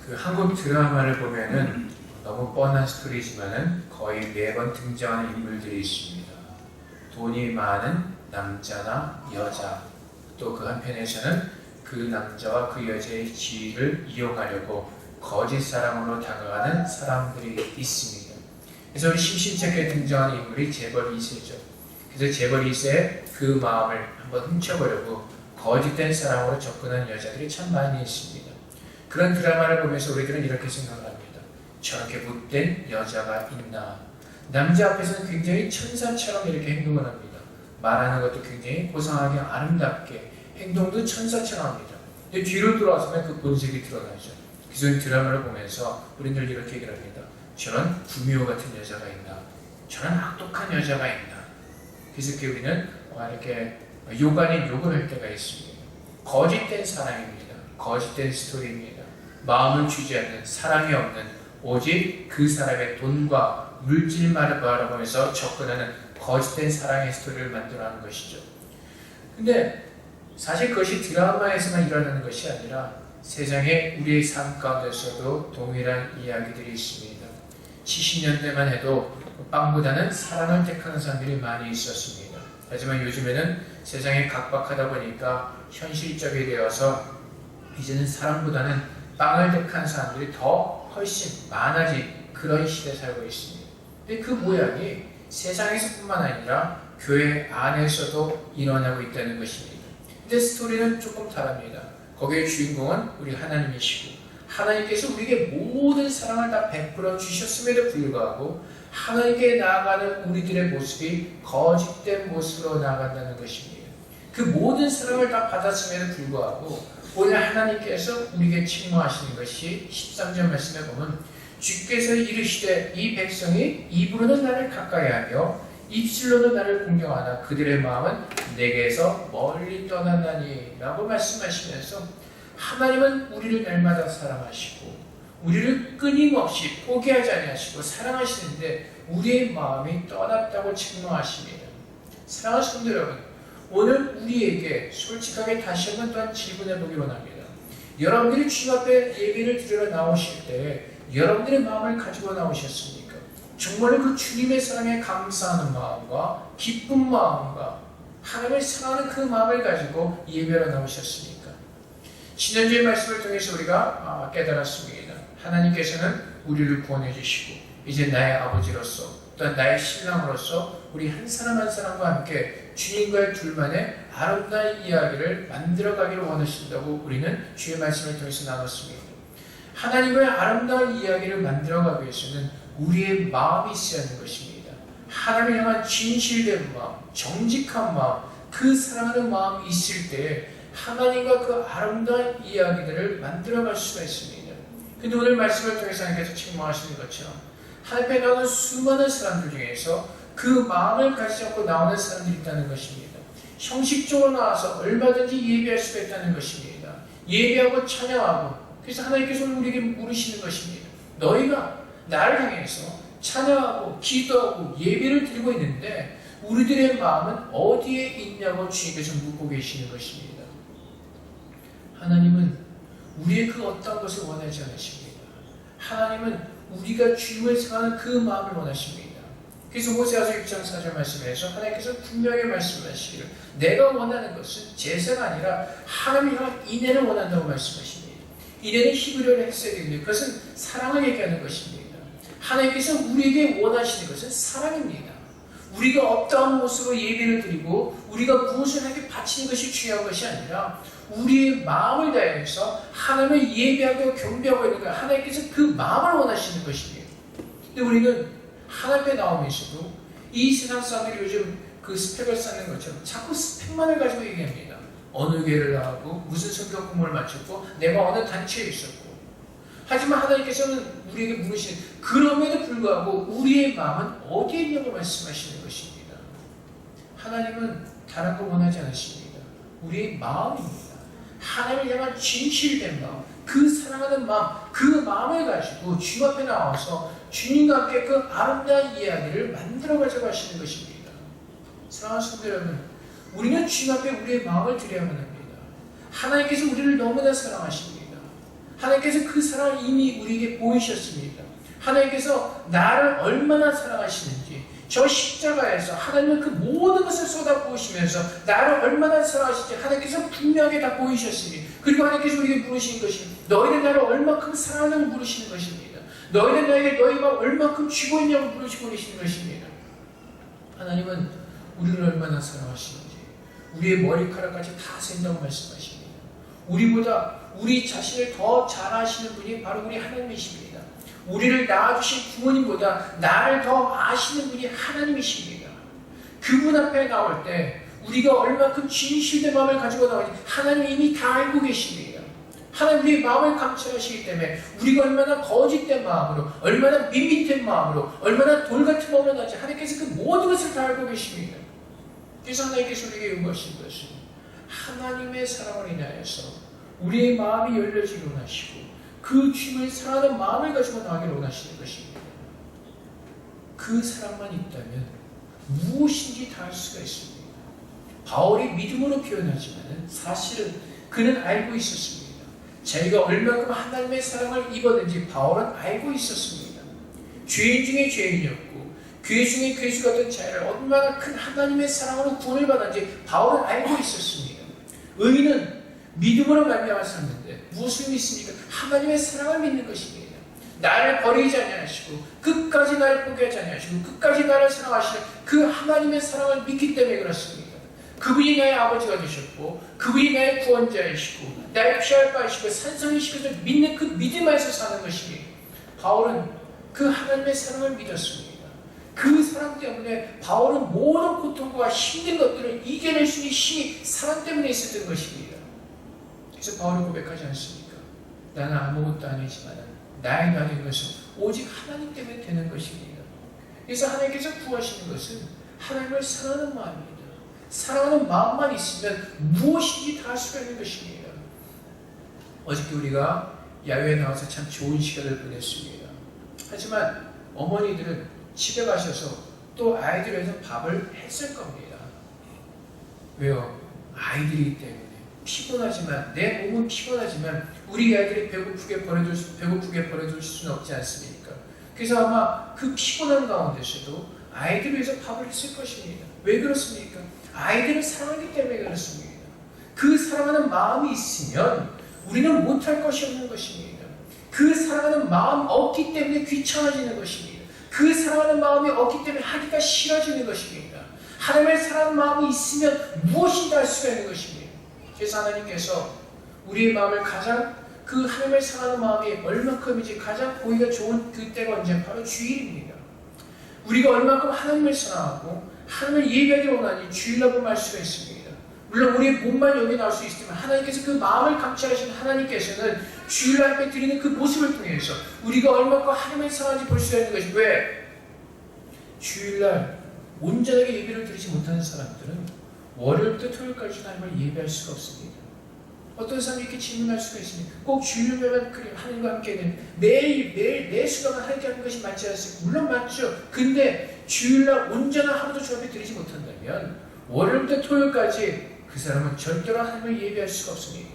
그 한국 드라마를 보면은 너무 뻔한 스토리지만은 거의 매번 등장하는 인물들이 있습니다. 돈이 많은 남자나 여자, 또 그 한편에서는 그 남자와 그 여자의 지위를 이용하려고 거짓 사랑으로 다가가는 사람들이 있습니다. 그래서 우리 심심찮게 등장하는 인물이 재벌 2세죠. 그래서 재벌 2세의 그 마음을 한번 훔쳐보려고 거짓된 사랑으로 접근하는 여자들이 참 많이 있습니다. 그런 드라마를 보면서 우리들은 이렇게 생각합니다. 저렇게 못된 여자가 있나. 남자 앞에서는 굉장히 천사처럼 이렇게 행동을 합니다. 말하는 것도 굉장히 고상하게 아름답게, 행동도 천사처럼 합니다. 근데 뒤로 돌아서면 그 본색이 드러나죠. 그래서 드라마를 보면서 우리는 이렇게 얘기를 합니다. 저런 구미호 같은 여자가 있나. 저런 악독한 여자가 있나. 그래서 우리는 이렇게 욕 아닌 욕을 할 때가 있습니다. 거짓된 사랑입니다. 거짓된 스토리입니다. 마음을 주지 않는, 사랑이 없는, 오직 그 사람의 돈과 물질만을 바라보면서 접근하는 거짓된 사랑의 스토리를 만들어가는 것이죠. 근데 사실 그것이 드라마에서만 일어나는 것이 아니라 세상에 우리의 삶 가운데서도 동일한 이야기들이 있습니다. 70년대만 해도 빵보다는 사랑을 택하는 사람들이 많이 있었습니다. 하지만 요즘에는 세상이 각박하다 보니까 현실적이 되어서 이제는 사랑보다는 빵을 택한 사람들이 더 훨씬 많아진 그런 시대에 살고 있습니다. 근데 그 모양이 세상에서뿐만 아니라 교회 안에서도 일어나고 있다는 것입니다. 근데 스토리는 조금 다릅니다. 거기에 주인공은 우리 하나님이시고 하나님께서 우리에게 모든 사랑을 다 베풀어 주셨음에도 불구하고 하나님께 나아가는 우리들의 모습이 거짓된 모습으로 나아간다는 것입니다. 그 모든 사랑을 다 받았음에도 불구하고 오늘 하나님께서 우리에게 책망하시는 것이 13절 말씀에 보면 주께서 이르시되 이 백성이 입으로는 나를 가까이하며 입술로는 나를 공경하나 그들의 마음은 내게서 멀리 떠나나니 라고 말씀하시면서 하나님은 우리를 날마다 사랑하시고 우리를 끊임없이 포기하지 아니하시고 사랑하시는데 우리의 마음이 떠났다고 책망하십니다. 사랑하는 성도 여러분, 오늘 우리에게 솔직하게 다시 한번 또한 질문해 보기 원합니다. 여러분들이 주님 앞에 예배를 드리러 나오실 때 여러분들의 마음을 가지고 나오셨습니까? 정말 그 주님의 사랑에 감사하는 마음과 기쁜 마음과 하나님을 사랑하는 그 마음을 가지고 예배로 나오셨습니까? 지난주의 말씀을 통해서 우리가 깨달았습니다. 하나님께서는 우리를 구원해 주시고 이제 나의 아버지로서 또한 나의 신랑으로서 우리 한 사람 한 사람과 함께 주님과의 둘만의 아름다운 이야기를 만들어가기를 원하신다고 우리는 주의 말씀을 통해서 나눴습니다. 하나님과의 아름다운 이야기를 만들어가기 위해서는 우리의 마음이 있어야 하는 것입니다. 하나님을 향한 진실된 마음, 정직한 마음, 그 사랑하는 마음이 있을 때 하나님과 그 아름다운 이야기들을 만들어갈 수가 있습니다. 근데 오늘 말씀을 통해서 하나님께서 책망하시는 것처럼 하나님 앞에 나오는 수많은 사람들 중에서 그 마음을 가지지 않고 나오는 사람들이 있다는 것입니다. 형식적으로 나와서 얼마든지 예배할 수가 있다는 것입니다. 예배하고 찬양하고 그래서 하나님께서 우리에게 물으시는 것입니다. 너희가 나를 향해서 찬양하고 기도하고 예배를 드리고 있는데 우리들의 마음은 어디에 있냐고 주님께서 묻고 계시는 것입니다. 하나님은 우리의 그 어떤 것을 원하지 않으십니다. 하나님은 우리가 주님을 사랑하는 그 마음을 원하십니다. 그래서 호세아서 6장 4절 말씀에서 하나님께서 분명히 말씀하시기를 내가 원하는 것은 제사가 아니라 하나님을 향한 인애를 원한다고 말씀하십니다. 인애는 히브리어로 헷갈리는데 그것은 사랑을 얘기하는 것입니다. 하나님께서 우리에게 원하시는 것은 사랑입니다. 우리가 어떠한 모습으로 예배를 드리고 우리가 무엇을 하게 바치는 것이 중요한 것이 아니라 우리의 마음을 다해서 하나님을 예배하고 경배하고 있는 것, 하나님께서 그 마음을 원하시는 것입니다. 근데 우리는 하나님 앞에 나오면서도 이 세상 사람들이 요즘 그 스펙을 쌓는 것처럼 자꾸 스펙만을 가지고 얘기합니다. 어느 교회를 나가고 무슨 성경 공부를 마쳤고 내가 어느 단체에 있었고 하지만 하나님께서는 우리에게 물으시는 그럼에도 불구하고 우리의 마음은 어디에 있냐고 말씀하시는 것입니다. 하나님은 다른 거 원하지 않으십니다. 우리의 마음입니다. 하나님을 향한 진실된 마음, 그 사랑하는 마음, 그 마음을 가지고 주님 앞에 나와서 주님과 함께 그 아름다운 이야기를 만들어가자고 하시는 것입니다. 사랑하는 성도 여러분, 우리는 주님 앞에 우리의 마음을 드려야만 합니다. 하나님께서 우리를 너무나 사랑하십니다. 하나님께서 그 사랑을 이미 우리에게 보이셨습니다. 하나님께서 나를 얼마나 사랑하시는지, 저 십자가에서 하나님은 그 모든 것을 쏟아부으시면서 나를 얼마나 사랑하시는지 하나님께서 분명하게 다 보이셨으니, 그리고 하나님께서 우리에게 물으신 것이 너희는 나를 얼마큼 사랑하냐고 물으시는 것입니다. 너희는 나에게 너희가 얼마큼 쥐고 있냐고 물으시고 계시는 것입니다. 하나님은 우리를 얼마나 사랑하시는지 우리의 머리카락까지 다 센다고 말씀하십니다. 우리보다 우리 자신을 더 잘 아시는 분이 바로 우리 하나님이십니다. 우리를 낳아주신 부모님보다 나를 더 아시는 분이 하나님이십니다. 그분 앞에 나올 때 우리가 얼마큼 진실된 마음을 가지고 나오는지 하나님이 이미 다 알고 계십니다. 하나님 우리의 마음을 감찰하시기 때문에 우리가 얼마나 거짓된 마음으로, 얼마나 밋밋한 마음으로, 얼마나 돌같은 마음으로 나지 하나님께서 그 모든 것을 다 알고 계십니다. 그래서 하나님께서 우리에게 요구하신 것은 하나님의 사랑을 인하여서 우리의 마음이 열려지기를 원하시고 그 주님을 사랑하는 마음을 가지고 나가기를 원하시는 것입니다. 그 사랑만 있다면 무엇인지 다 할 수가 있습니다. 바울이 믿음으로 표현하지만 사실은 그는 알고 있었습니다. 자기가 얼마큼 하나님의 사랑을 입었는지 바울은 알고 있었습니다. 죄인 중에 죄인이었고 괴 중에 괴수 같은 자를 얼마나 큰 하나님의 사랑으로 구원을 받았는지 바울은 알고 있었습니다. 의인은 믿음으로 말미암아 샀는데 무엇을 믿습니까? 하나님의 사랑을 믿는 것입니다. 나를 버리지 아니하시고 끝까지 나를 포기하지 아니하시고 끝까지 나를 사랑하시는 그 하나님의 사랑을 믿기 때문에 그렇습니다. 그분이 나의 아버지가 되셨고 그분이 나의 구원자이시고 나의 피할 바이시고 산성이시고 믿는 그 믿음 안에서 사는 것입니다. 바울은 그 하나님의 사랑을 믿었습니다. 그 사랑 때문에 바울은 모든 고통과 힘든 것들을 이겨낼 수 있는 힘이 사랑 때문에 있었던 것입니다. 그래서 바울이 고백하지 않습니까? 나는 아무것도 아니지만 나의 나된 것은 오직 하나님 때문에 되는 것입니다. 그래서 하나님께서 구하시는 것은 하나님을 사랑하는 마음입니다. 사랑하는 마음만 있으면 무엇인지 다 할 수가 있는 것입니다. 어저께 우리가 야외에 나와서 참 좋은 시간을 보냈습니다. 하지만 어머니들은 집에 가셔서 또 아이들 위해서 밥을 했을 겁니다. 왜요? 아이들이기 때문에. 피곤하지만, 내 몸은 피곤하지만 우리 아이들이 배고프게 보내줄 수는 없지 않습니까? 그래서 아마 그 피곤한 가운데서도 아이들을 위해서 밥을 했을 것입니다. 왜 그렇습니까? 아이들을 사랑하기 때문에 그렇습니다. 그 사랑하는 마음이 있으면 우리는 못할 것이 없는 것입니다. 그 사랑하는 마음 없기 때문에 귀찮아지는 것입니다. 그 사랑하는 마음이 없기 때문에 하기가 싫어지는 것입니다. 하나님을 사랑하는 마음이 있으면 무엇이든 할 수가 있는 것입니다. 그래서 하나님께서 우리의 마음을 가장 그 하나님을 사랑하는 마음이 얼마큼인지 가장 보기가 좋은 그때가 언제? 바로 주일입니다. 우리가 얼마큼 하나님을 사랑하고 하나님을 예배하기 원하니 주일이라고 말 수가 있습니다. 물론 우리의 몸만 여기 나올 수 있지만 하나님께서 그 마음을 감찰하신 하나님께서는 주일날 앞에 드리는 그 모습을 통해서 우리가 얼마큼 하나님을 사랑하는지 볼 수가 있는 것이 왜? 주일날 온전하게 예배를 드리지 못하는 사람들은 월요일부터 토요일까지 하나님을 예배할 수가 없습니다. 어떤 사람이 이렇게 질문할 수가 있습니다. 꼭 주일날만 그래 하나님과 함께는 매일 내 수가만 하나님께 하는 것이 맞지 않습니까? 물론 맞죠. 근데 주일날 온전한 하루도 주 앞에 드리지 못한다면 월요일부터 토요일까지 그 사람은 절대로 하나님을 예배할 수가 없습니다.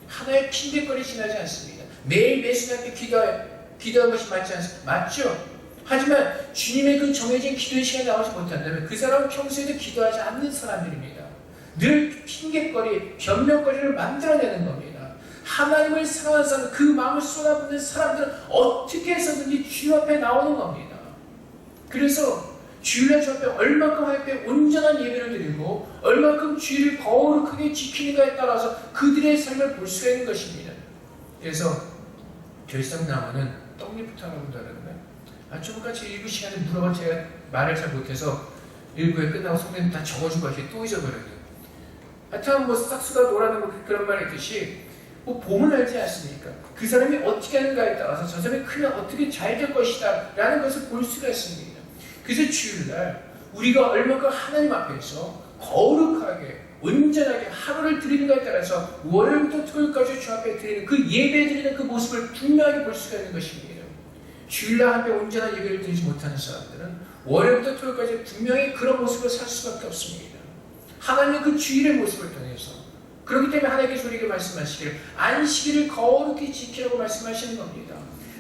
하나의 핑계거리 지나지 않습니다. 매일 매 순간에 기도하는 것이 맞지 않습니까? 맞죠. 하지만 주님의 그 정해진 기도의 시간에 나오지 못한다면 그 사람은 평소에도 기도하지 않는 사람들입니다. 늘 핑계거리, 변명거리를 만들어내는 겁니다. 하나님을 사랑하는 사람, 그 마음을 쏟아붓는 사람들은 어떻게 해서든지 주님 앞에 나오는 겁니다. 그래서 주일날 주 앞에 얼마큼 하나님께 온전한 예배를 드리고 얼마큼 주일을 거룩하게 지키는가에 따라서 그들의 삶을 볼 수가 있는 것입니다. 그래서 결석나무는 떡잎부터 알아본다 그러는데 조금까지 일부 시간에 물어봐 제가 말을 잘 못해서 일부에 끝나고 성경님 다 적어주고 하시 또 잊어버려요. 하여튼 싹수가 노라는 그런 말이 있듯이 봄은 알지 않습니까? 그 사람이 어떻게 하는가에 따라서 저 사람이 크면 어떻게 잘 될 것이다 라는 것을 볼 수가 있습니다. 그래서 주일날 우리가 얼마큼 하나님 앞에서 거룩하게 온전하게 하루를 드리는가에 따라서 월요일부터 토요일까지 주 앞에 드리는 그 예배 드리는 그 모습을 분명하게 볼 수가 있는 것입니다. 주일날 앞에 온전한 예배를 드리지 못하는 사람들은 월요일부터 토요일까지 분명히 그런 모습을 살 수밖에 없습니다. 하나님은 그 주일의 모습을 통해서 그렇기 때문에 하나님께서 우리에게 말씀하시기를 안식일을 거룩히 지키라고 말씀하시는 겁니다.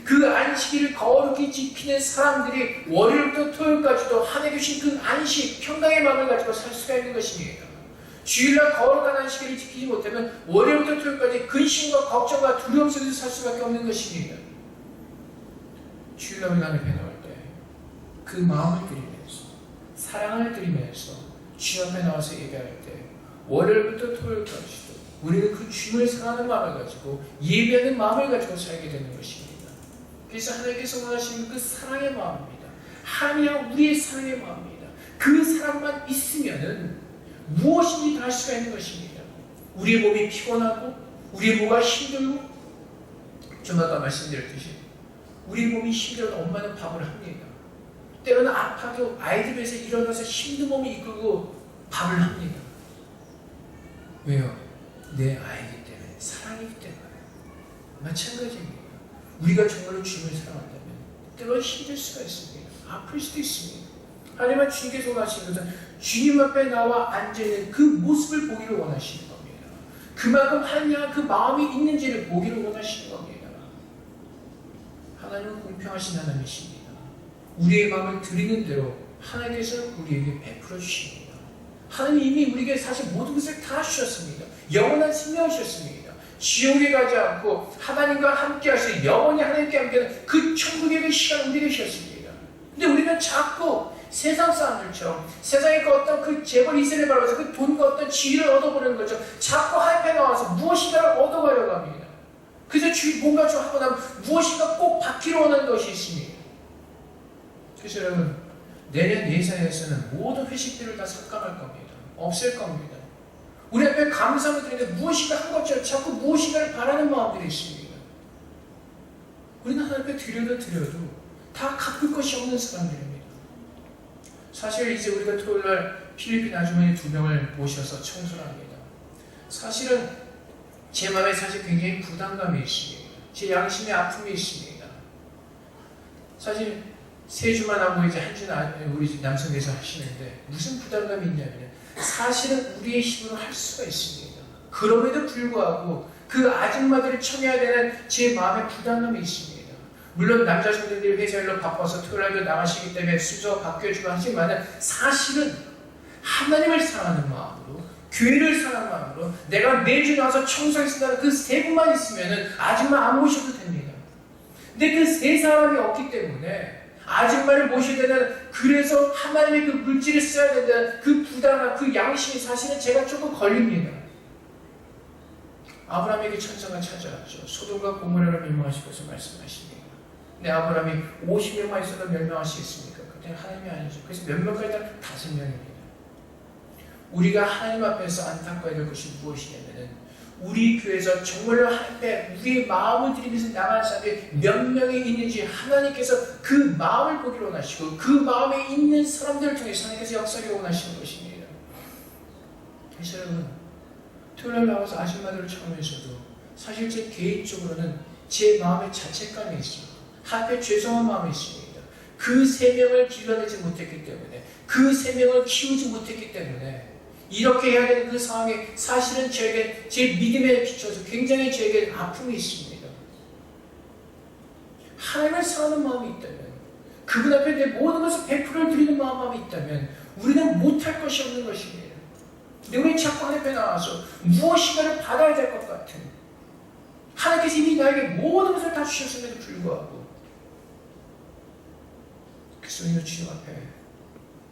그 안식일을 거룩히 지키는 사람들이 월요일부터 토요일까지도 하나님께 주신 그 안식, 평강의 마음을 가지고 살 수가 있는 것입니다. 주일날 거룩한 안식일을 지키지 못하면 월요일부터 토요일까지 근심과 걱정과 두려움 속에서 살 수밖에 없는 것입니다. 주일날 우리가 하나님 앞에 나올 때 그 마음을 드리면서 사랑을 드리면서 주 앞에 나와서 예배할 때 월요일부터 토요일까지도 우리는 그 주님을 사랑하는 마음을 가지고 예배하는 마음을 가지고 살게 되는 것입니다. 그래서 하나님께서 원하시는 그 사랑의 마음입니다. 하나님과 우리의 사랑의 마음입니다. 그 사랑만 있으면은 무엇인지 다 할 수가 있는 것입니다. 우리의 몸이 피곤하고 우리의 몸이 힘들고 좀 아까 말씀드렸듯이 우리 몸이 힘들어도 엄마는 밥을 합니다. 때로는 아파도 아이들 위해서 일어나서 힘든 몸이 이끌고 밥을 합니다. 왜요? 내 아이기 때문에, 사랑이기 때문에. 마찬가지입니다. 우리가 정말로 주님을 사랑한다면 때로는 힘들 수가 있습니다. 아플 수도 있습니다. 하지만 주님께서 원하시는 것은 주님 앞에 나와 앉아있는 그 모습을 보기를 원하시는 겁니다. 그만큼 하나님과 그 마음이 있는지를 보기를 원하시는 겁니다. 하나님은 공평하신 하나님이십니다. 우리의 마음을 드리는 대로 하나님께서 우리에게 베풀어 주십니다. 하나님 이미 우리에게 사실 모든 것을 다 주셨습니다. 영원한 생명을 주셨습니다. 지옥에 가지 않고 하나님과 함께 하실 영원히 하나님께 함께하는 그 천국의 그 시간을 우리에게 주셨습니다. 근데 우리는 자꾸 세상 사람들처럼 세상의 그 어떤 그 재벌 이세를 바라면서 그 돈과 어떤 지위를 얻어보려는 거죠. 자꾸 하나님께 나와서 무엇인가를 얻어가려고 합니다. 그래서 뭔가 좀 하고 나면 무엇인가 꼭 받기로 원하는 것이 있습니다. 그래서 여러분 내년 예산에서는 모든 회식들을 다 삭감할 겁니다. 없앨 겁니다. 우리 앞에 감사함을 드리는데 무엇인가 한 것처럼 자꾸 무엇인가를 바라는 마음들이 있습니다. 우리는 하나님 앞에 드려도 다 갚을 것이 없는 사람들입니다. 사실 이제 우리가 토요일날 필리핀 아주머니 2명을 모셔서 청소를 합니다. 사실은 제 마음에 사실 굉장히 부담감이 있습니다. 제 양심의 아픔이 있습니다. 사실 3주만 하고 이제 한 주는 우리 남성께서 하시는데 무슨 부담감이 있냐면 사실은 우리의 힘으로 할 수가 있습니다. 그럼에도 불구하고 그 아줌마들을 청해야 되는 제 마음에 부담감이 있습니다. 물론 남자 성도들이 회사 일로 바빠서 토요일날도 나가시기 때문에 순서 바뀌어주고 하지만 사실은 하나님을 사랑하는 마음으로 교회를 사랑하는 마음으로 내가 매주 나와서 청소했다는 그 3분만 있으면 아줌마 안 모셔도 됩니다. 근데 그 3사람이 없기 때문에 아줌마를 모셔야 되는, 그래서 하나님의 그 물질을 써야 된다는 그 부담과 그 양심이 사실은 제가 조금 걸립니다. 아브라함에게 천사가 찾아왔죠. 소돔과 고모라를 멸망하실 것을 말씀하십니다. 근데 아브라함이 50명만 있어도 멸망하시겠습니까? 그때 하나님이 아니죠. 그래서 몇 명까지? 5명입니다. 우리가 하나님 앞에서 안타까워야 될 것이 무엇이냐면은 우리 교회에서 정말로 하나님께 우리의 마음을 드리면서 나가는 사람이 몇 명이 있는지 하나님께서 그 마음을 보기를 원하시고 그 마음에 있는 사람들을 통해서 하나님께서 역사를 원하시는 것입니다. 그래서 여러분 토요일 나와서 아줌마들을 청하면서도 사실 제 개인적으로는 제 마음에 자책감이 있습니다. 하나님께 죄송한 마음이 있습니다. 그 3명을 길러내지 못했기 때문에, 그 3명을 키우지 못했기 때문에 이렇게 해야 되는 그 상황에 사실은 저에게 제 믿음에 비춰서 굉장히 저에게 아픔이 있습니다. 하나님을 사랑하는 마음이 있다면, 그분 앞에 내 모든 것을 100% 드리는 마음이 있다면 우리는 못할 것이 없는 것입니다. 근데 우리는 자꾸 하나님 앞에 나와서 무엇인가를 받아야 될 것 같은, 하나님께서 이미 나에게 모든 것을 다 주셨음에도 불구하고, 그래서 우리는 주님 앞에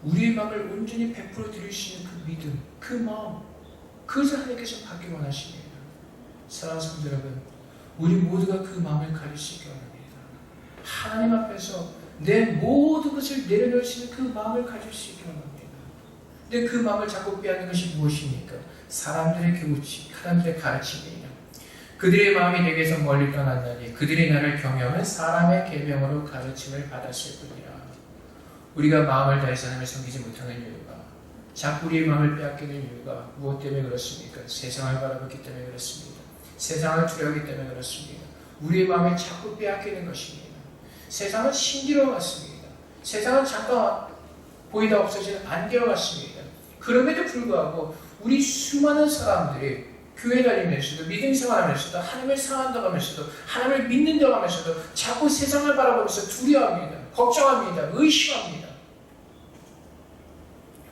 우리의 마음을 온전히 100% 드릴 수 있는 그 믿음, 그 마음, 그것을 하나님께서 받기 원하십니다. 사랑하는 성도 여러분, 우리 모두가 그 마음을 가질 수 있기 원합니다. 하나님 앞에서 내 모든 것을 내려놓을 수 있는 그 마음을 가질 수 있기 원합니다. 근데 그 마음을 자꾸 빼앗는 것이 무엇입니까? 사람들의 교우치, 사람들의 가르침이에요. 그들의 마음이 내게서 멀리 떠났나니 그들이 나를 경영은 사람의 계명으로 가르침을 받았을 뿐이라. 우리가 마음을 다해서 하나님을 섬기지 못하는 이유가, 자꾸 우리의 마음을 빼앗기는 이유가 무엇 때문에 그렇습니까? 세상을 바라보기 때문에 그렇습니다. 세상을 두려워하기 때문에 그렇습니다. 우리의 마음을 자꾸 빼앗기는 것입니다. 세상은 신기로 같습니다. 세상은 잠깐 보이다 없어지는 안개와 같습니다. 그럼에도 불구하고 우리 수많은 사람들이 교회 다니면서도 믿음 생활하면서도 하나님을 사랑한다고 하면서도 하나님을 믿는다고 하면서도 자꾸 세상을 바라보면서 두려워합니다. 걱정합니다. 의심합니다.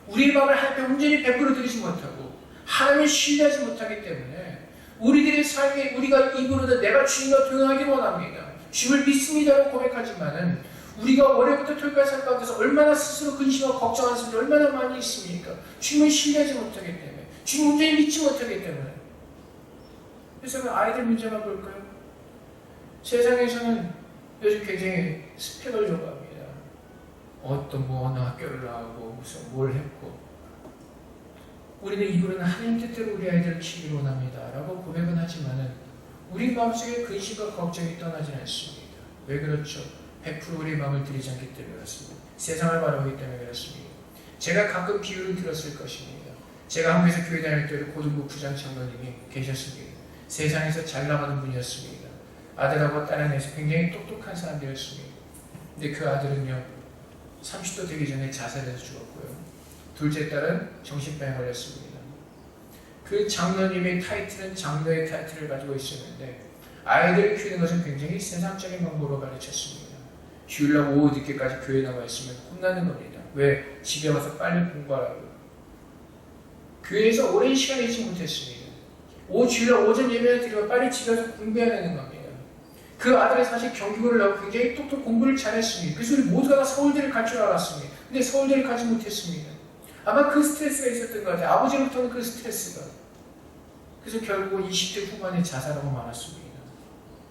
우리의 마음을 하나님께 온전히 베풀어 드리지 못하고 하나님을 신뢰하지 못하기 때문에 우리들의 삶에 우리가 입으로는 내가 주님과 동행하기 원합니다. 주님을 믿습니다라고 고백하지만은 우리가 월요일부터 토요일까지 살 가운데서 얼마나 스스로 근심하고 걱정하는 사람들이 얼마나 많이 있습니까? 주님을 신뢰하지 못하기 때문에 주님 온전히 믿지 못하기 때문에. 그래서 아이들 문제만 볼까요? 세상에서는 요즘 굉장히 스펙을 요구합니다. 어느 학교를 나오고 무슨 뭘 했고 우리는 입으로는 하나님 뜻대로 우리 아이들을 키우기를 원합니다 라고 고백은 하지만은 우리 마음속에 근심과 걱정이 떠나지 않습니다. 왜 그렇죠? 100% 우리 마음을 들이지 않기 때문에 그렇습니다. 세상을 바라보기 때문에 그렇습니다. 제가 가끔 비유를 들었을 것입니다. 제가 한국에서 교회 다닐 때 고등부 부장 장로님이 계셨습니다. 세상에서 잘 나가는 분이었습니다. 아들하고 딸에서 굉장히 똑똑한 사람들이었습니다. 근데 그 아들은요 30도 되기 전에 자살해서 죽었고요. 둘째 딸은 정신병에 걸렸습니다. 그 장로님의 타이틀은 장로의 타이틀을 가지고 있었는데 아이들을 키우는 것은 굉장히 세상적인 방법으로 가르쳤습니다. 휴일날 오후 늦게까지 교회에 나와 있으면 혼나는 겁니다. 왜? 집에 와서 빨리 공부하라고. 교회에서 오랜 시간 있지 못했습니다. 주일날 오전 예배를 드리면 빨리 집에 와서 공부해야 되는 겁니다. 그 아들이 사실 경기고를 나오고 굉장히 똑똑 공부를 잘했습니다. 그래서 우리 모두가 다 서울대를 갈 줄 알았습니다. 근데 서울대를 가지 못했습니다. 아마 그 스트레스가 있었던 것 같아요. 아버지로부터는 그 스트레스가. 그래서 결국 20대 후반에 자살하고 말았습니다.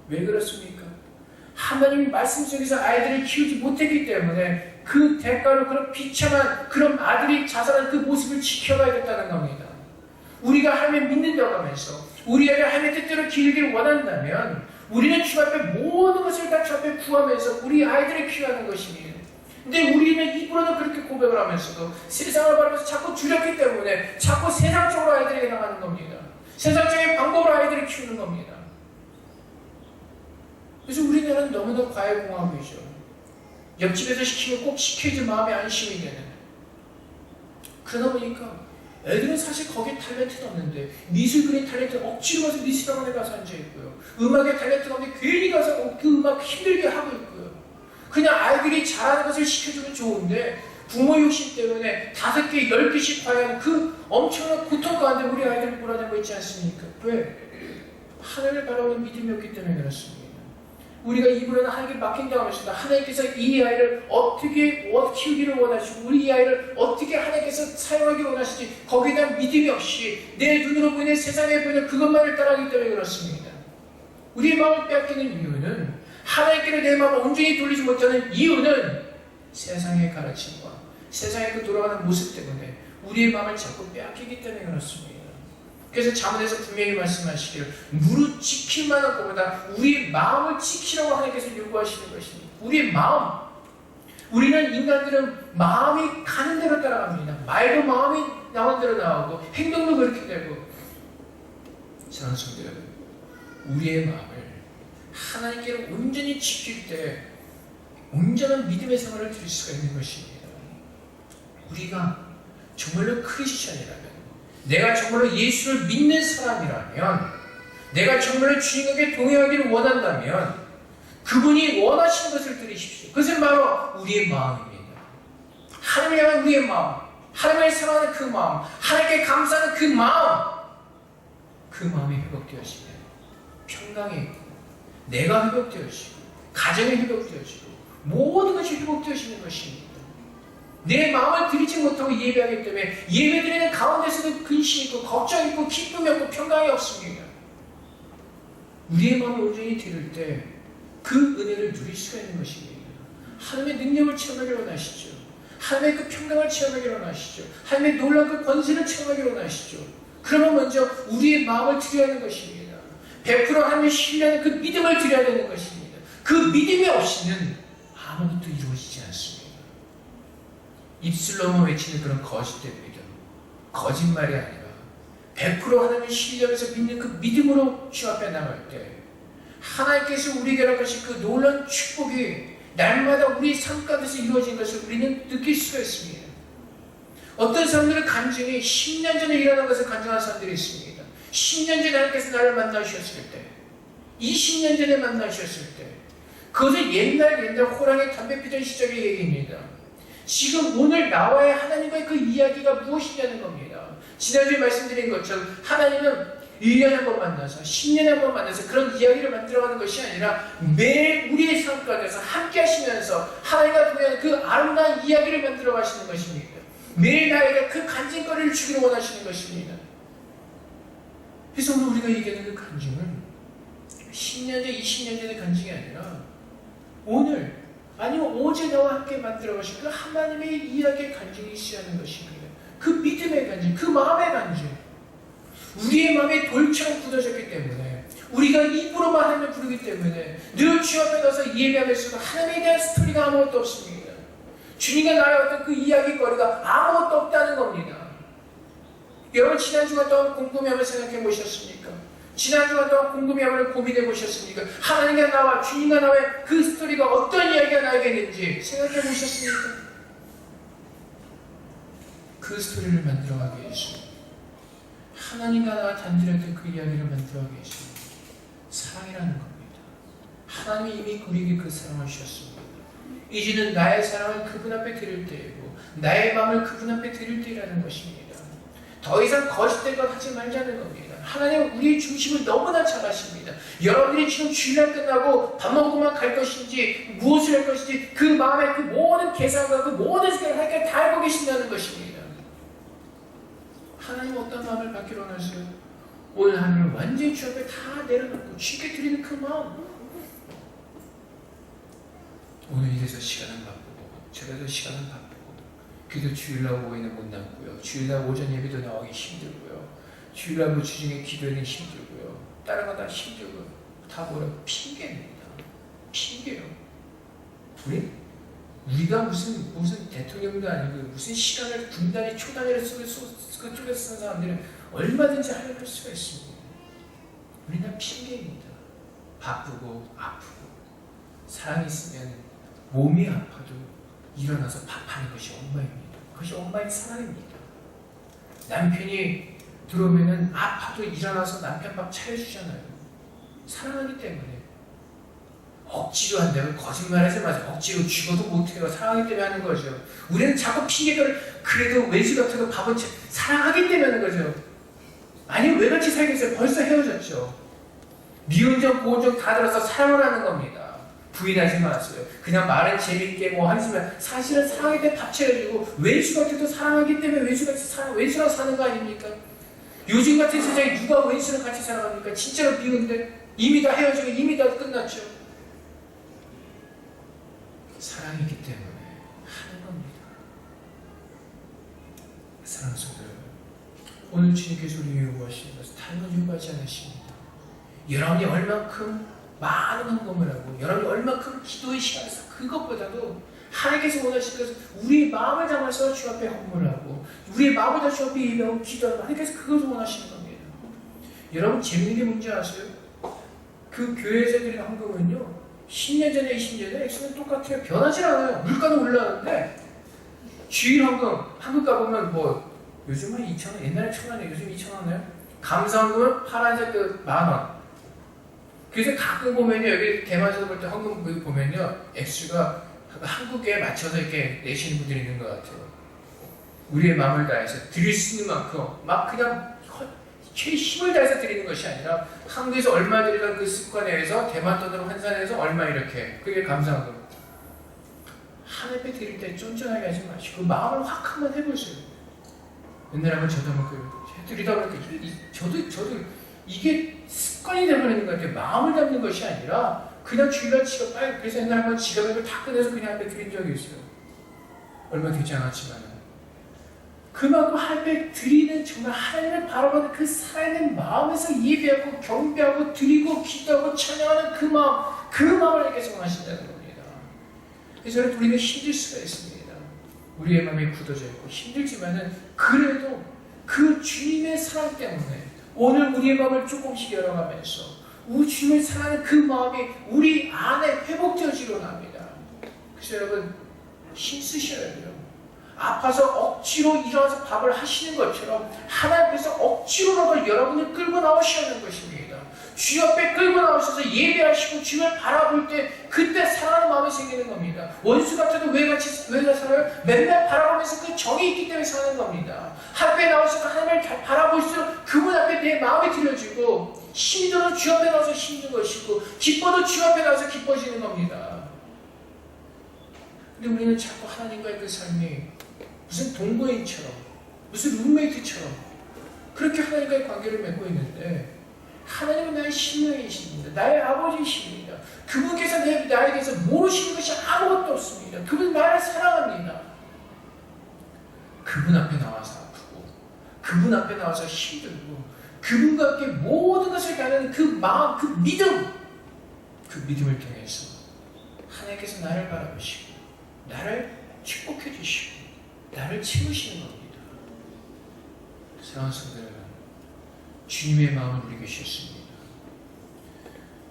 왜 그렇습니까? 하나님의 말씀 속에서 아이들을 키우지 못했기 때문에 그 대가로 그런 비참한 그런 아들이 자살한 그 모습을 지켜봐야겠다는 겁니다. 우리가 하나님을 믿는다고 하면서 우리 아이를 하나님의 뜻대로 기르기를 원한다면 우리는 주 앞에 모든 것을 다 주 앞에 구하면서 우리 아이들을 키워하는 것입니다. 근데 우리는 입으로는 그렇게 고백을 하면서도 세상을 바라면서 자꾸 두렵기 때문에 자꾸 세상적으로 아이들에게 나가는 겁니다. 세상적인 방법으로 아이들을 키우는 겁니다. 그래서 우리는 너무나 과외공학이죠. 옆집에서 시키면 꼭 시켜야지 마음에 안심이 되는. 그러다 보니까 애들은 사실 거기에 탤런트는 없는데 미술 그린 탤런트는 억지로 가서 미술학원에 가서 앉아있고요. 음악의 탤런트가 없는데 괜히 가서 그 음악 힘들게 하고 있고요. 그냥 아이들이 잘하는 것을 시켜주면 좋은데 부모 욕심 때문에 5개, 10개씩 과외하는 그 엄청난 고통 가운데 우리 아이들을 몰아내고 있지 않습니까? 왜? 하나님을 바라보는 믿음이 없기 때문에 그렇습니다. 우리가 입으로는 하나님께 맡긴다고 하면서 하나님께서 이 아이를 어떻게 키우기를 원하시고 우리 이 아이를 어떻게 하나님께서 사용하기를 원하시지 거기에 대한 믿음이 없이 내 눈으로 보이는 세상에 보이는 그것만을 따라하기 때문에 그렇습니다. 우리의 마음을 빼앗기는 이유는 하나님께로 내 마음을 온전히 돌리지 못하는 이유는 세상의 가르침과 세상에 그 돌아가는 모습 때문에 우리의 마음을 자꾸 빼앗기기 때문에 그렇습니다. 그래서 잠언에서 분명히 말씀하시기를 무릇 지킬 만한 것보다 우리의 마음을 지키라고 하나님께서 요구하시는 것입니다. 우리의 마음. 우리는 인간들은 마음이 가는 대로 따라갑니다. 말도 마음이 나온 대로 나오고 행동도 그렇게 되고. 사랑하는 성도 여러분, 우리의 마음을 하나님께로 온전히 지킬 때 온전한 믿음의 생활을 드릴 수가 있는 것입니다. 우리가 정말로 크리스천이라면 내가 정말로 예수를 믿는 사람이라면 내가 정말로 주님에게 동행하기를 원한다면 그분이 원하시는 것을 들으십시오. 그것은 바로 우리의 마음입니다. 하나님을 향한 우리의 마음, 하나님을 사랑하는 그 마음, 하나님께 감사하는 그 마음, 그 마음이 회복되어지면 평강이 있고 내가 회복되어지고 가정이 회복되어지고 모든 것이 회복되어지는 것입니다. 내 마음을 드리지 못하고 예배하기 때문에 예배드리는 가운데서도 근심이 있고 걱정이 있고 기쁨이 없고 평강이 없습니다. 우리의 마음을 온전히 드릴 때 그 은혜를 누릴 수가 있는 것입니다. 하나님의 능력을 체험하기를 원하시죠. 하나님의 그 평강을 체험하기를 원하시죠. 하나님의 놀라운 그 권세를 체험하기를 원하시죠. 그러면 먼저 우리의 마음을 드려야 하는 것입니다. 100% 하나님을 신뢰하는 그 믿음을 드려야 되는 것입니다. 그 믿음이 없이는 아무것도 이루어지지 않습니다. 입술로만 외치는 그런 거짓된 믿음, 거짓말이 아니라 100% 하나님을 신뢰하면서 믿는 그 믿음으로 주 앞에 나갈 때 하나님께서 우리에게 허락하신 그 놀라운 축복이 날마다 우리 삶 가운데서 이루어진 것을 우리는 느낄 수가 있습니다. 어떤 사람들은 간증이 10년 전에 일어난 것을 간증하는 사람들이 있습니다. 10년 전에 하나님께서 나를 만나셨을 때, 20년 전에 만나셨을 때, 그것은 옛날 호랑이 담배 피던 시절의 얘기입니다. 지금 오늘 나와의 하나님과의 그 이야기가 무엇이냐는 겁니다. 지난주에 말씀드린 것처럼 하나님은 1년에 한 번 만나서 10년에 한 번 만나서 그런 이야기를 만들어가는 것이 아니라 매일 우리의 삶 가운데서 함께 하시면서 하나님과 동행하는 그 아름다운 이야기를 만들어 가시는 것입니다. 매일 나에게 그 간증거리를 주기를 원하시는 것입니다. 그래서 오늘 우리가 얘기하는 그 간증은 10년 전, 20년 전의 간증이 아니라 오늘 아니면 어제 나와 함께 만들어 가신 그 하나님의 이야기의 간증이 있어야 하는 것입니다. 그 믿음의 간증, 그 마음의 간증. 우리의 마음이 돌처럼 굳어졌기 때문에 우리가 입으로만 하나님을 부르기 때문에 늘 주 앞에 가서 예배하면서도 하나님에 대한 스토리가 아무것도 없습니다. 주님과 나의 어떤 그 이야기거리가 아무것도 없다는 겁니다. 여러분 지난 주간 동안 곰곰이 한번 생각해 보셨습니까? 지난 주간 동안 곰곰이 한번 고민해 보셨습니까? 하나님과 나와 주님과 나의 그 스토리가 어떤 이야기가 나에게 있는지 생각해 보셨습니까? 그 스토리를 만들어가기 위해서 하나님과 나와 단절했던 그 이야기를 만들어가기 위해서 사랑이라는 겁니다. 하나님이 이미 우리에게 그 사랑을 주셨습니다. 이제는 나의 사랑을 그분 앞에 드릴 때이고 나의 마음을 그분 앞에 드릴 때라는 것입니다. 더 이상 거짓된 것 하지 말자는 겁니다. 하나님은 우리의 중심을 너무나 잘 아십니다. 여러분들이 지금 주일날 끝나고 밥 먹고만 갈 것인지 무엇을 할 것인지 그 마음의 그 모든 계산과 그 모든 생각을 하나님께 다 알고 계신다는 것입니다. 하나님 어떤 마음을 받기로 원하세요? 오늘 하나님을 완전히 주 앞에 다 내려놓고 주께 드리는 그 마음. 오늘 이래서 시간은 바쁘고 저래서 시간은 바쁘고 그래도 주일날 오후에는 못 남고요. 주일날 오전 예배도 나오기 힘들고요. 주일날 뭐 주중에 기도에는 힘들고요. 다른 거 다 힘들고요. 다 뭐라고? 핑계입니다. 핑계요. 우리가 무슨 대통령도 아니고 무슨 시간을 분단위 초단위를 그쪽에서 쓴 사람들은 얼마든지 하려고 할 수가 있습니다. 우리는 다 핑계입니다. 바쁘고 아프고 사랑이 있으면 몸이 아파도 일어나서 밥하는 것이 엄마입니다. 그것이 엄마의 사랑입니다. 남편이 들어오면은 아파도 일어나서 남편 밥 차려주잖아요. 사랑하기 때문에. 억지로 한다면 거짓말하지 마세요. 억지로 죽어도 못해요. 사랑하기 때문에 하는 거죠. 우리는 자꾸 핑계를 그래도 외주 같은 거 밥은 사랑하기 때문에 하는 거죠. 아니면 왜 같이 살겠어요? 벌써 헤어졌죠. 미운정 고운정 다 들어서 사랑을 하는 겁니다. 부인하지 마세요. 그냥 말은 재밌게 뭐 하지만 사실은 사랑할 때 밥 차려주고 외주 같아도 사랑하기 때문에 외주랑 사는 거 아닙니까? 요즘 같은 세상에 누가 외주랑 같이 살아갑니까? 진짜로 미운데 이미 다 헤어지고 이미 다 끝났죠. 사랑이기 때문에 하는 겁니다. 사랑하는 성도 여러분, 오늘 주님께서 우리 요구하시는 것은 다른 건 요구하지 않으십니다. 여러분이 얼만큼 많은 헌금을 하고 여러분이 얼만큼 기도의 시간을 써 그것보다도 하나님께서 원하시는 것은 우리의 마음을 담아서 주 앞에 헌금을 하고 우리의 마음을 담아서 주 앞에 예배하고 기도하고 하나님께서 그것을 원하시는 겁니다. 여러분 재밌는 게 뭔지 아세요? 그 교회에서 드리는 헌금은요 10년 전에 20년 전에 액수는 똑같아요. 변하지 않아요. 물가는 올라가는데 주일 헌금 한국 가보면 뭐 요즘은 2,000원 옛날에 1,000원이에요. 요즘 2,000원이에요. 감사헌금은 파란색 그 10,000원. 그래서 가끔 보면요 여기 대만에서 볼 때 헌금 보면요 액수가 한국에 맞춰서 이렇게 내시는 분들이 있는 것 같아요. 우리의 마음을 다해서 드릴 수 있는 만큼 막 그냥 힘을 다해서 드리는 것이 아니라 한국에서 얼마 드리는 그 습관에 의해서 대만 돈으로 환산해서 얼마 이렇게 그게 감사헌금. 하나님께 드릴 때 쫀쫀하게 하지 마시고 마음을 확 한번 해보세요. 옛날에 한번 저도 한번 드리다 보니까 저도 이게 습관이 되어버리는 것 같아요. 마음을 담는 것이 아니라 그냥 주일날 지갑 빨리 그래서 옛날에 한번 지갑을 다 꺼내서 그냥 앞에 드린 적이 있어요. 얼마 되지 않았지만 그만큼 하나님께 드리는 정말 하나님을 바라보는 그 살아있는 마음에서 예배하고 경배하고 드리고 기도하고 찬양하는 그 마음을 하나님께서 원하신다는 겁니다. 그래서 우리는 힘들 수가 있습니다. 우리의 마음이 굳어져 있고 힘들지만은 그래도 그 주님의 사랑 때문에 오늘 우리의 마음을 조금씩 열어가면서 우리 주님을 사랑하는 그 마음이 우리 안에 회복되어지려 합니다. 그래서 여러분 힘쓰셔야 돼요. 아파서 억지로 일어나서 밥을 하시는 것처럼 하나님께서 억지로라도 여러분을 끌고 나오시는 것입니다. 주 옆에 끌고 나오셔서 예배하시고 주를 바라볼 때 그때 사랑하는 마음이 생기는 겁니다. 원수 같아도 왜 살아요? 맨날 바라보면서 그 정이 있기 때문에 사는 겁니다. 앞에 나오셔서 하나님을 바라볼수록 그분 앞에 내 마음이 들여지고 힘이 들어서 주 앞에 나와서 힘든 것이고 기뻐도 주 앞에 나와서 기뻐지는 겁니다. 근데 우리는 자꾸 하나님과의 그 삶이 무슨 동거인처럼 무슨 룸메이트처럼 그렇게 하나님과의 관계를 맺고 있는데 하나님은 나의 신령이십니다. 나의 아버지이십니다. 그분께서 나에 대해서 모르시는 것이 아무것도 없습니다. 그분 나를 사랑합니다. 그분 앞에 나와서 아프고 그분 앞에 나와서 힘들고 그분과 함께 모든 것을 가는 그 마음, 그 믿음, 그 믿음을 통해서 하나님께서 나를 바라보시고 나를 축복해 주시고 나를 채우시는 겁니다. 사랑하는 성도 여러분, 주님의 마음을 우리 계셨습니다.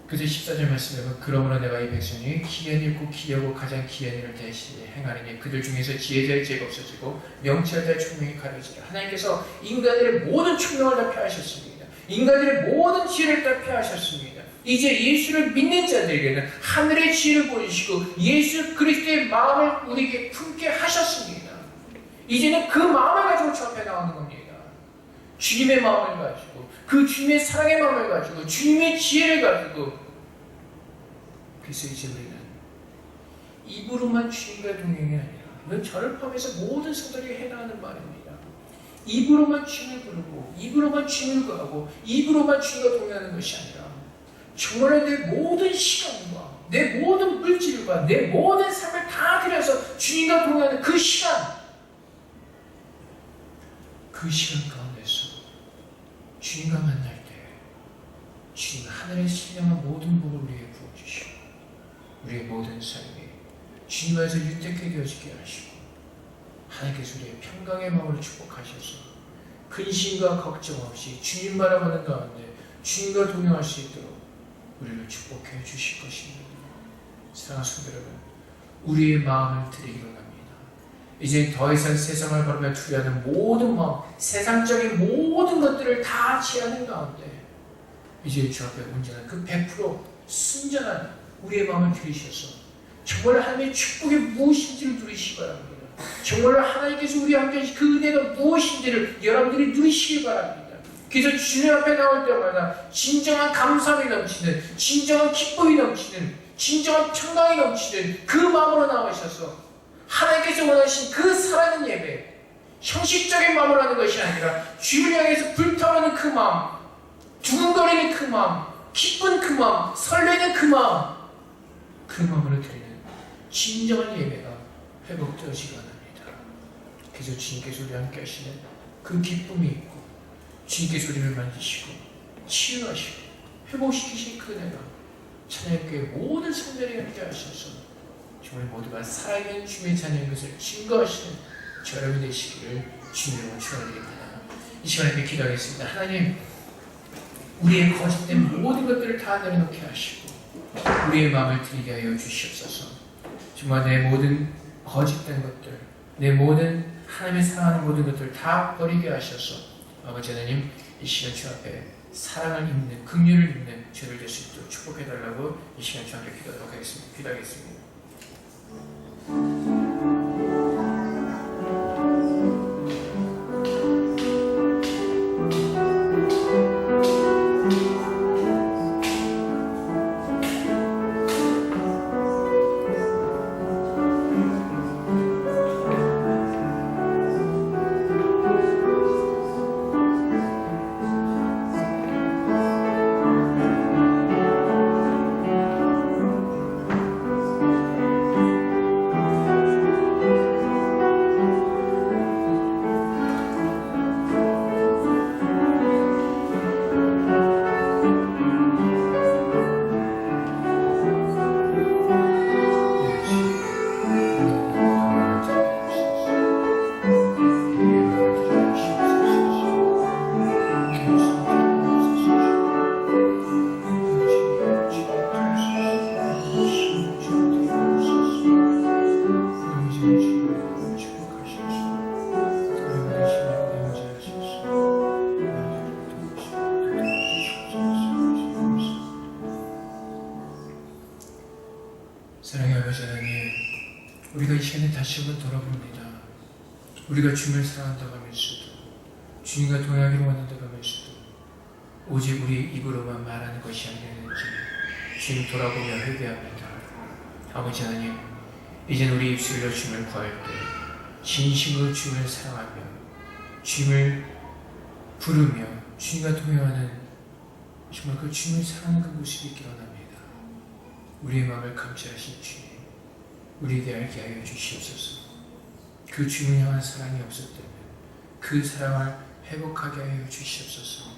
그래서 14절 말씀에 보면 그러므로 내가 이 백성이 기이한 일 곧 기이하고 가장 기이한 일을 대신에 행하느니 그들 중에서 지혜자의 지혜가 없어지고 명철 자의 총명이 가려지라. 하나님께서 인간들의 모든 총명을 다 폐하셨습니다. 인간들의 모든 지혜를 다 폐하셨습니다. 이제 예수를 믿는 자들에게는 하늘의 지혜를 보여주시고 예수 그리스도의 마음을 우리에게 품게 하셨습니다. 이제는 그 마음을 가지고 주 앞에 나오는 겁니다. 주님의 마음을 가지고 그 주님의 사랑의 마음을 가지고 주님의 지혜를 가지고 그래서 이제 우리는 입으로만 주님과 동행이 아니라 이건 저를 포함해서 모든 성도들이 해나가는 말입니다. 입으로만 주님을 부르고 입으로만 주님을 구하고 입으로만 주님과 동행하는 것이 아니라 정말 내 모든 시간과 내 모든 물질과 내 모든 삶을 다 들여서 주님과 동행하는 그 시간 가운데서 주님과 만날 때 주님 하늘의 신령한 모든 복을 우리에게 부어주시고 우리의 모든 삶이 주님 안에서 유택하게 되어지게 하시고 하나님께서 우리의 평강의 마음을 축복하셔서 근심과 걱정 없이 주님 바라보는 가운데 주님과 동행할 수 있도록 우리를 축복해 주실 것입니다. 사랑하는 성도 여러분, 우리의 마음을 드리기로 합니다. 이제 더 이상 세상을 바라며 투리하는 모든 마음, 세상적인 모든 것들을 다 제하는 가운데 이제 주 앞에 온전한 그 100% 순전한 우리의 마음을 들이셔서 정말 하나님의 축복이 무엇인지를 누리시기 바랍니다. 정말 하나님께서 우리와 함께 하신 그 은혜가 무엇인지를 여러분들이 누리시기 바랍니다. 그래서 주님 앞에 나올 때마다 진정한 감사함이 넘치는, 진정한 기쁨이 넘치는, 진정한 평강이 넘치는 그 마음으로 나오셔서 하나님께서 원하신 그 살아있는 예배, 형식적인 마음으로 하는 것이 아니라 주님을 향해서 불타오르는 그 마음, 두근거리는 그 마음, 기쁜 그 마음, 설레는 그 마음, 그 마음으로 드리는 진정한 예배가 회복되어지기 원합니다. 그래서 주님께서 우리와 함께 하시는 그 기쁨이 있고 주님께서 우리를 만지시고 치유하시고 회복시키신 그 은혜가 찬양교회 모든 성도들이 함께 하셔서 정말 모두가 살아있는 주님의 자녀인 것을 증거하시는 저렴이 되시기를 주님으로 축원드립니다. 이 시간에 기도하겠습니다. 하나님, 우리의 거짓된 모든 것들을 다 내려놓게 하시고 우리의 마음을 드리게 하여 주시옵소서. 정말 내 모든 거짓된 것들, 내 모든 하나님의 사랑하는 모든 것들을 다 버리게 하셔서 아버지 하나님, 이 시간 주 앞에 사랑을 입는, 긍휼을 입는 죄를 될 수 있도록 축복해달라고 이 시간 주 앞에 기도하겠습니다. 사랑의 아버지 하나님, 우리가 이 시간에 다시 한번 돌아봅니다. 우리가 주님을 사랑한다고 하면서도, 주님과 동행하기를 원한다고 하면서도 오직 우리 입으로만 말하는 것이 아니었는지 주님 돌아보며 회개합니다. 아버지 하나님, 이젠 우리 입술로 주님을 구할 때 진심으로 주님을 사랑하며 주님을 부르며 주님과 동행하는 정말 그 주님을 사랑하는 그 모습이 있기 원합니다. 우리의 마음을 감찰하신 주님, 우리에게 알게 하여 주시옵소서. 그 주님을 향한 사랑이 없었다면 그 사랑을 회복하게 하여 주시옵소서.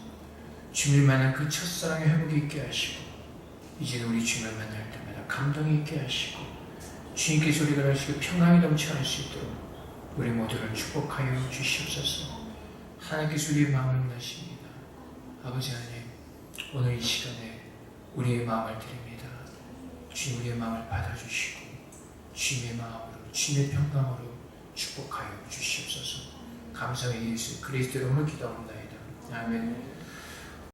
주님을 만난 그 첫사랑의 회복이 있게 하시고 이제는 우리 주님을 만날 때마다 감동이 있게 하시고 주님께서 우리가 하시고 평강이 넘쳐날 수 있도록 우리 모두를 축복하여 주시옵소서. 하나님께서 우리의 마음을 원하십니다. 아버지 하나님, 오늘 이 시간에 우리의 마음을 드립니다. 주님, 우리의 마음을 받아주시고 주님의 마음으로 주님의 평강으로 축복하여 주시옵소서. 감사의 예수 그리스도 이름으로 기도합니다. 아멘.